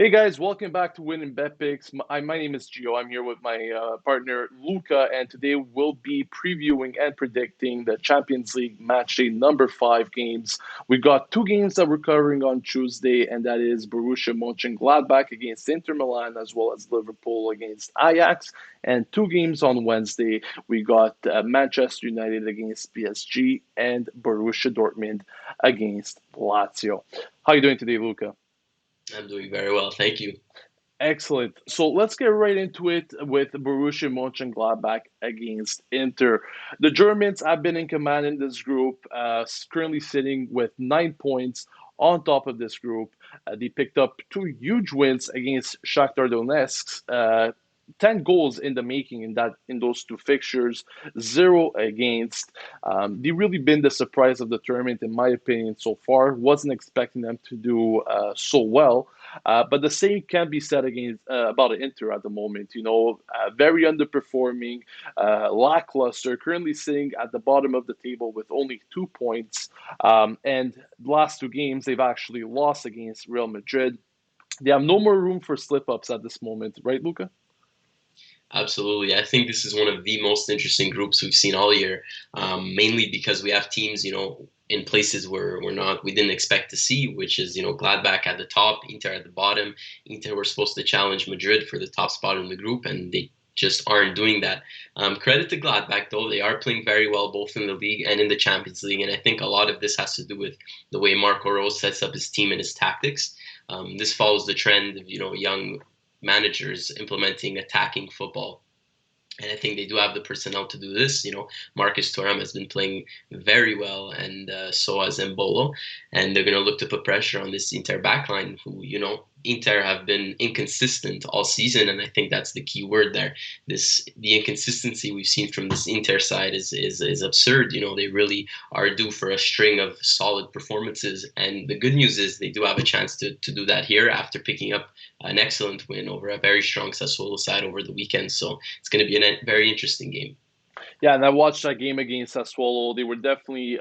Hey guys, welcome back to Win and Bet Picks. My name is Gio. I'm here with my partner Luca, and today we'll be previewing and predicting the Champions League Matchday number 5 games. We got two games that we're covering on Tuesday, and that is Borussia Mönchengladbach against Inter Milan, as well as Liverpool against Ajax, and two games on Wednesday. We got Manchester United against PSG and Borussia Dortmund against Lazio. How are you doing today, Luca? I'm doing very well, thank you. Excellent. So let's get right into it with Borussia Mönchengladbach against Inter. The Germans have been in command in this group, currently sitting with 9 points on top of this group. They picked up two huge wins against Shakhtar Donetsk. 10 goals in the making in those two fixtures, zero against. They really been the surprise of the tournament, in my opinion, so far. Wasn't expecting them to do so well. But the same can be said against about Inter at the moment. Very underperforming, lackluster. Currently sitting at the bottom of the table with only 2 points. And last two games they've actually lost against Real Madrid. They have no more room for slip ups at this moment, right, Luca? Absolutely. I think this is one of the most interesting groups we've seen all year, mainly because we have teams, in places where we didn't expect to see, which is, Gladbach at the top, Inter at the bottom. Inter were supposed to challenge Madrid for the top spot in the group, and they just aren't doing that. Credit to Gladbach, though. They are playing very well both in the league and in the Champions League, and I think a lot of this has to do with the way Marco Rose sets up his team and his tactics. This follows the trend of, young managers implementing attacking football. And I think they do have the personnel to do this. Marcus Thuram has been playing very well, and so has Mbolo. And they're going to look to put pressure on this Inter backline, who, Inter have been inconsistent all season, and I think that's the key word there. The inconsistency we've seen from this Inter side is absurd. They really are due for a string of solid performances, and the good news is they do have a chance to do that here after picking up an excellent win over a very strong Sassuolo side over the weekend. So it's going to be a very interesting game. Yeah, and I watched that game against Sassuolo. They were definitely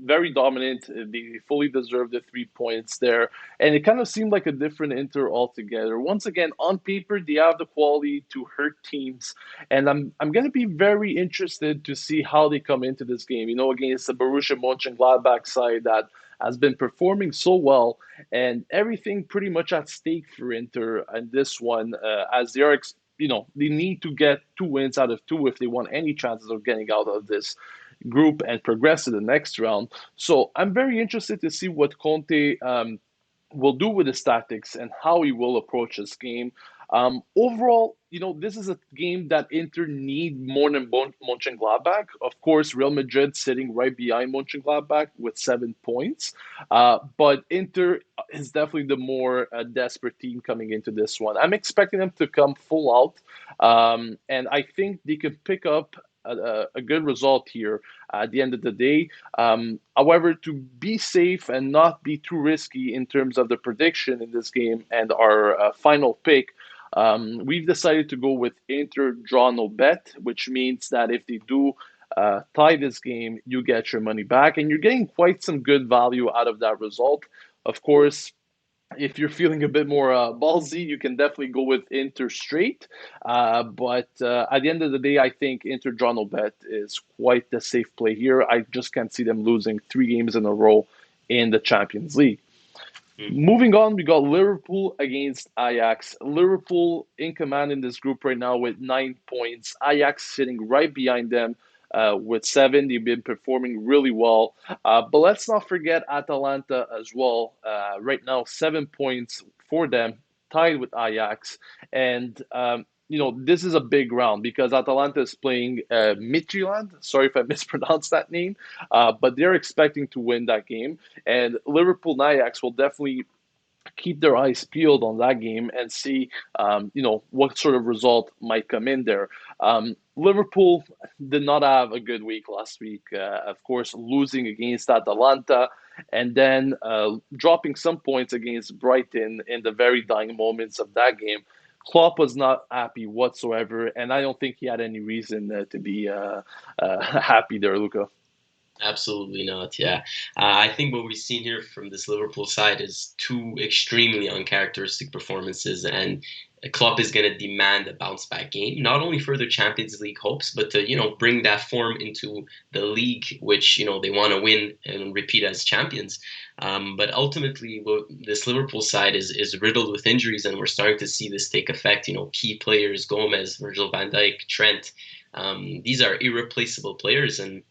very dominant. They fully deserved the 3 points there. And it kind of seemed like a different Inter altogether. Once again, on paper, they have the quality to hurt teams. And I'm going to be very interested to see how they come into this game, against the Borussia Mönchengladbach side that has been performing so well, and everything pretty much at stake for Inter and this one, as they are they need to get two wins out of two if they want any chances of getting out of this group and progress to the next round. So I'm very interested to see what Conte will do with his tactics and how he will approach this game. Overall, this is a game that Inter need more than Mönchengladbach. Of course, Real Madrid sitting right behind Mönchengladbach with 7 points. But Inter is definitely the more desperate team coming into this one. I'm expecting them to come full out. And I think they can pick up a good result here at the end of the day. However, to be safe and not be too risky in terms of the prediction in this game and our final pick, we've decided to go with Inter draw no bet, which means that if they do tie this game, you get your money back, and you're getting quite some good value out of that result. Of course, if you're feeling a bit more ballsy, you can definitely go with Inter straight. But at the end of the day, I think Inter draw no bet is quite the safe play here. I just can't see them losing 3 games in a row in the Champions League. Mm. Moving on, we got Liverpool against Ajax. Liverpool in command in this group right now with 9 points. Ajax sitting right behind them with seven. They've been performing really well. But let's not forget Atalanta as well. Right now, 7 points for them, tied with Ajax. And this is a big round because Atalanta is playing Midtjylland. Sorry if I mispronounced that name, but they're expecting to win that game. And Liverpool and Ajax will definitely keep their eyes peeled on that game and see, what sort of result might come in there. Liverpool did not have a good week last week. Of course, losing against Atalanta and then dropping some points against Brighton in the very dying moments of that game. Klopp was not happy whatsoever, and I don't think he had any reason to be happy there, Luca. Absolutely not. Yeah, I think what we've seen here from this Liverpool side is two extremely uncharacteristic performances, and Klopp is going to demand a bounce back game, not only for their Champions League hopes, but to bring that form into the league, which they want to win and repeat as champions. But ultimately, this Liverpool side is riddled with injuries, and we're starting to see this take effect. Key players: Gomez, Virgil van Dijk, Trent. These are irreplaceable players, and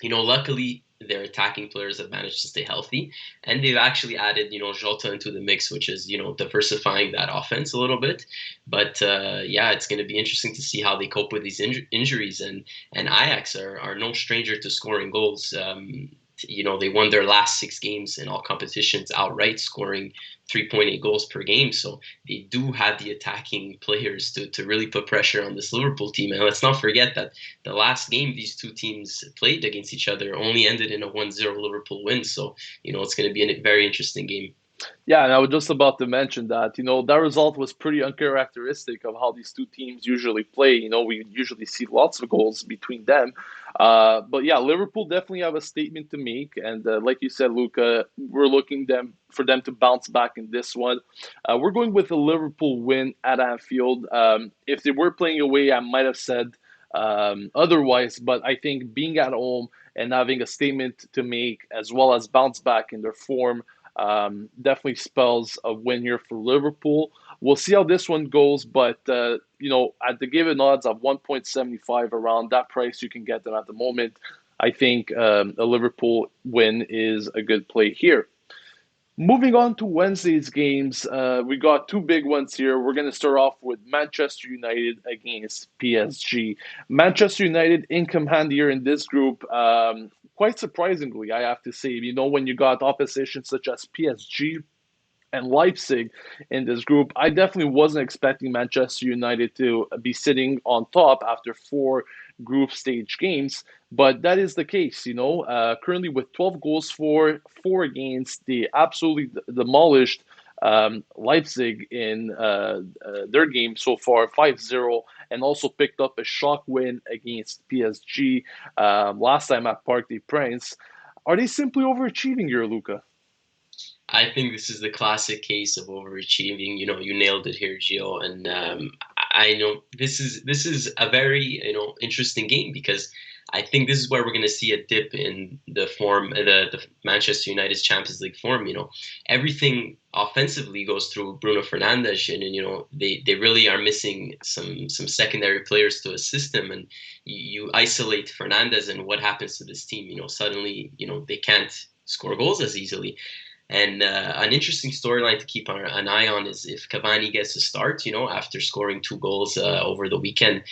luckily their attacking players have managed to stay healthy, and they've actually added, Jota into the mix, which is, diversifying that offense a little bit. But yeah, it's going to be interesting to see how they cope with these injuries, and Ajax are no stranger to scoring goals. They won their last 6 games in all competitions outright, scoring 3.8 goals per game. So they do have the attacking players to really put pressure on this Liverpool team. And let's not forget that the last game these two teams played against each other only ended in a 1-0 Liverpool win. So, it's going to be a very interesting game. Yeah, and I was just about to mention that, that result was pretty uncharacteristic of how these two teams usually play. We usually see lots of goals between them. But yeah, Liverpool definitely have a statement to make. And like you said, Luca, we're looking for them to bounce back in this one. We're going with a Liverpool win at Anfield. If they were playing away, I might have said otherwise, but I think being at home and having a statement to make, as well as bounce back in their form, definitely spells a win here for Liverpool. We'll see how this one goes, but at the given odds of 1.75 around that price, you can get them at the moment. I think a Liverpool win is a good play here. Moving on to Wednesday's games, we got two big ones here. We're going to start off with Manchester United against PSG. Manchester United in command here in this group, quite surprisingly, I have to say. When you got opposition such as PSG and Leipzig in this group, I definitely wasn't expecting Manchester United to be sitting on top after four group stage games, but that is the case. Currently with 12 goals for, four against, they absolutely demolished Leipzig in their game so far, 5-0, and also picked up a shock win against PSG last time at Parc des Princes. Are they simply overachieving here, Luca? I think this is the classic case of overachieving. You nailed it here, Gio. And I know this is a very interesting game because I think this is where we're going to see a dip in the form, the Manchester United's Champions League form. Everything offensively goes through Bruno Fernandes, and they really are missing some secondary players to assist him. And you isolate Fernandes, and what happens to this team? Suddenly they can't score goals as easily. And an interesting storyline to keep an eye on is if Cavani gets a start, after scoring 2 goals over the weekend.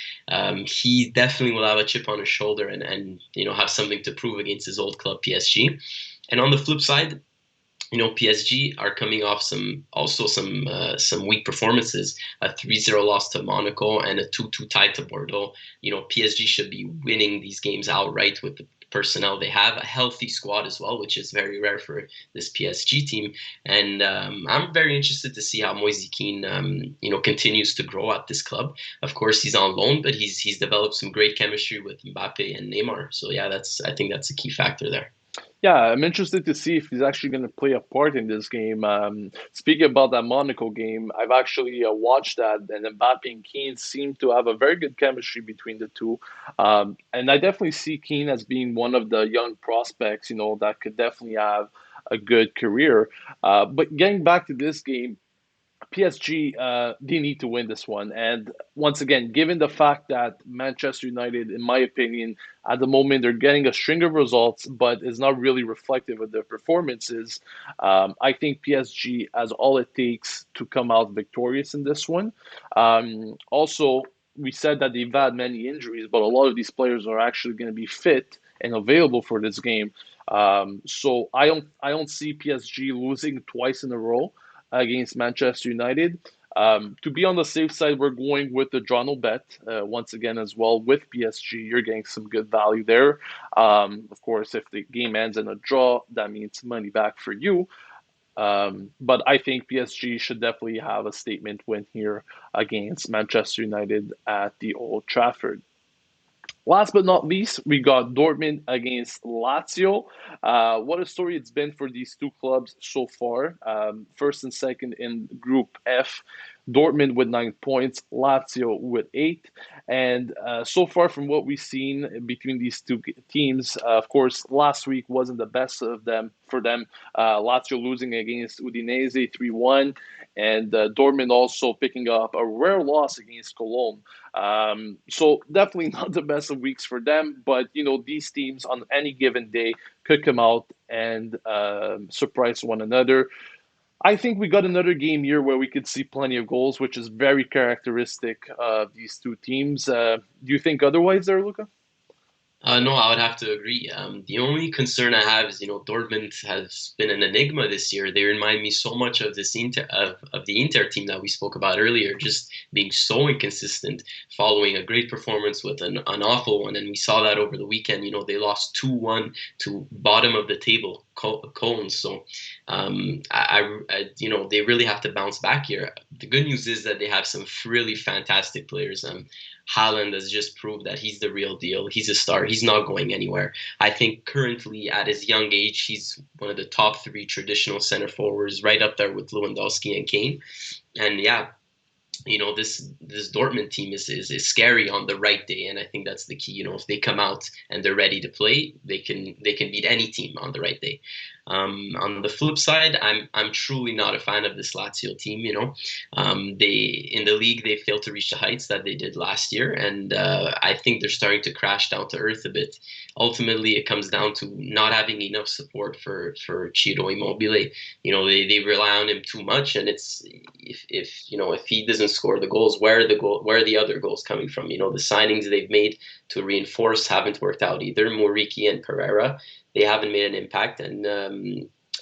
He definitely will have a chip on his shoulder and have something to prove against his old club, PSG. And on the flip side, PSG are coming off some weak performances, a 3-0 loss to Monaco and a 2-2 tie to Bordeaux. PSG should be winning these games outright with the personnel they have, a healthy squad as well, which is very rare for this PSG team. And I'm very interested to see how Moise Kean, continues to grow at this club. Of course, he's on loan, but he's developed some great chemistry with Mbappe and Neymar. So yeah, I think that's a key factor there. Yeah, I'm interested to see if he's actually going to play a part in this game. Speaking about that Monaco game, I've actually watched that, and Mbappe and Keane seem to have a very good chemistry between the two. And I definitely see Keane as being one of the young prospects, that could definitely have a good career. But getting back to this game, PSG, they need to win this one. And once again, given the fact that Manchester United, in my opinion, at the moment they're getting a string of results, but is not really reflective of their performances, I think PSG has all it takes to come out victorious in this one. Also, we said that they've had many injuries, but a lot of these players are actually going to be fit and available for this game. So I don't see PSG losing twice in a row against Manchester United. To be on the safe side, we're going with the draw no bet once again as well with PSG. You're getting some good value there. Of course, if the game ends in a draw, that means money back for you. But I think PSG should definitely have a statement win here against Manchester United at the Old Trafford. Last but not least, we got Dortmund against Lazio. What a story it's been for these two clubs so far. First and second in Group F. Dortmund with 9 points, Lazio with eight. And so far, from what we've seen between these two teams, of course, last week wasn't the best of them for them. Lazio losing against Udinese 3-1, and Dortmund also picking up a rare loss against Cologne. So definitely not the best of weeks for them, but these teams on any given day could come out and surprise one another. I think we got another game here where we could see plenty of goals, which is very characteristic of these two teams. Do you think otherwise, there, Luca? No, I would have to agree. The only concern I have is, Dortmund has been an enigma this year. They remind me so much of this of the Inter team that we spoke about earlier, just being so inconsistent, following a great performance with an awful one, and we saw that over the weekend. They lost 2-1 to bottom of the table, Cologne. So, they really have to bounce back here. The good news is that they have some really fantastic players. Haaland has just proved that he's the real deal. He's a star. He's not going anywhere. I think currently at his young age, he's one of the top three traditional center forwards, right up there with Lewandowski and Kane. And yeah, this Dortmund team is scary on the right day, and I think that's the key. If they come out and they're ready to play, they can beat any team on the right day. On the flip side, I'm truly not a fan of this Lazio team. They in the league they failed to reach the heights that they did last year, and I think they're starting to crash down to earth a bit. Ultimately, it comes down to not having enough support for Ciro Immobile. They rely on him too much, and it's if he doesn't score the goals, where are the other goals coming from? The signings they've made to reinforce haven't worked out either. Muriqi and Pereira, they haven't made an impact, and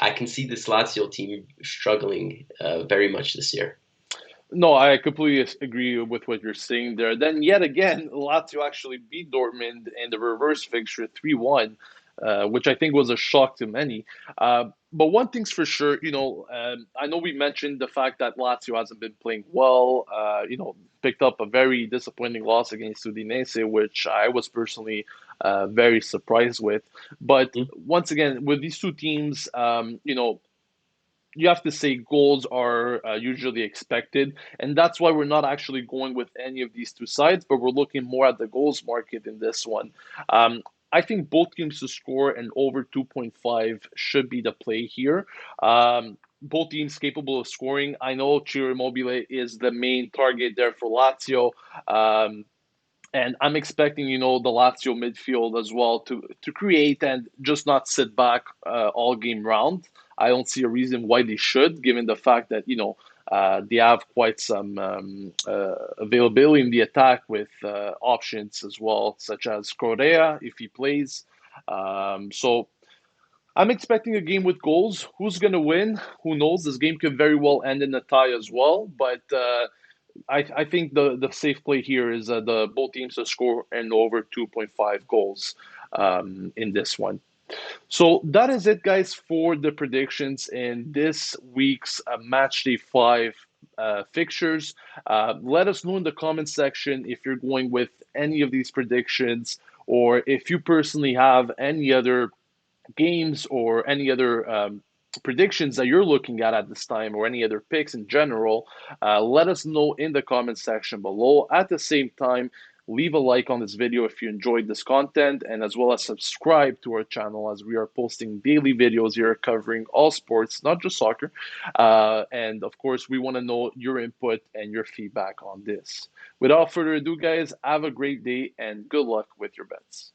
I can see this Lazio team struggling very much this year. No, I completely agree with what you're saying there. Then, yet again, Lazio actually beat Dortmund in the reverse fixture 3-1, which I think was a shock to many. But one thing's for sure, I know we mentioned the fact that Lazio hasn't been playing well, picked up a very disappointing loss against Udinese, which I was personally very surprised with. But once again, with these two teams, you have to say goals are usually expected, and that's why we're not actually going with any of these two sides, but we're looking more at the goals market in this one. Um, I think both teams to score and over 2.5 should be the play here. Both teams capable of scoring. I know Ciro Immobile is the main target there for Lazio. Um, and I'm expecting, the Lazio midfield as well to create and just not sit back all game round. I don't see a reason why they should, given the fact that they have quite some availability in the attack with options as well, such as Correa if he plays. So I'm expecting a game with goals. Who's gonna win? Who knows? This game could very well end in a tie as well, but. I think the safe play here is the both teams to score and over 2.5 goals in this one. So that is it, guys, for the predictions in this week's Matchday 5 fixtures. Let us know in the comment section if you're going with any of these predictions or if you personally have any other games or any other predictions that you're looking at this time or any other picks in general, let us know in the comment section below. At the same time, leave a like on this video if you enjoyed this content, and as well as subscribe to our channel as we are posting daily videos here covering all sports, not just soccer. And of course, we want to know your input and your feedback on this. Without further ado, guys, have a great day and good luck with your bets.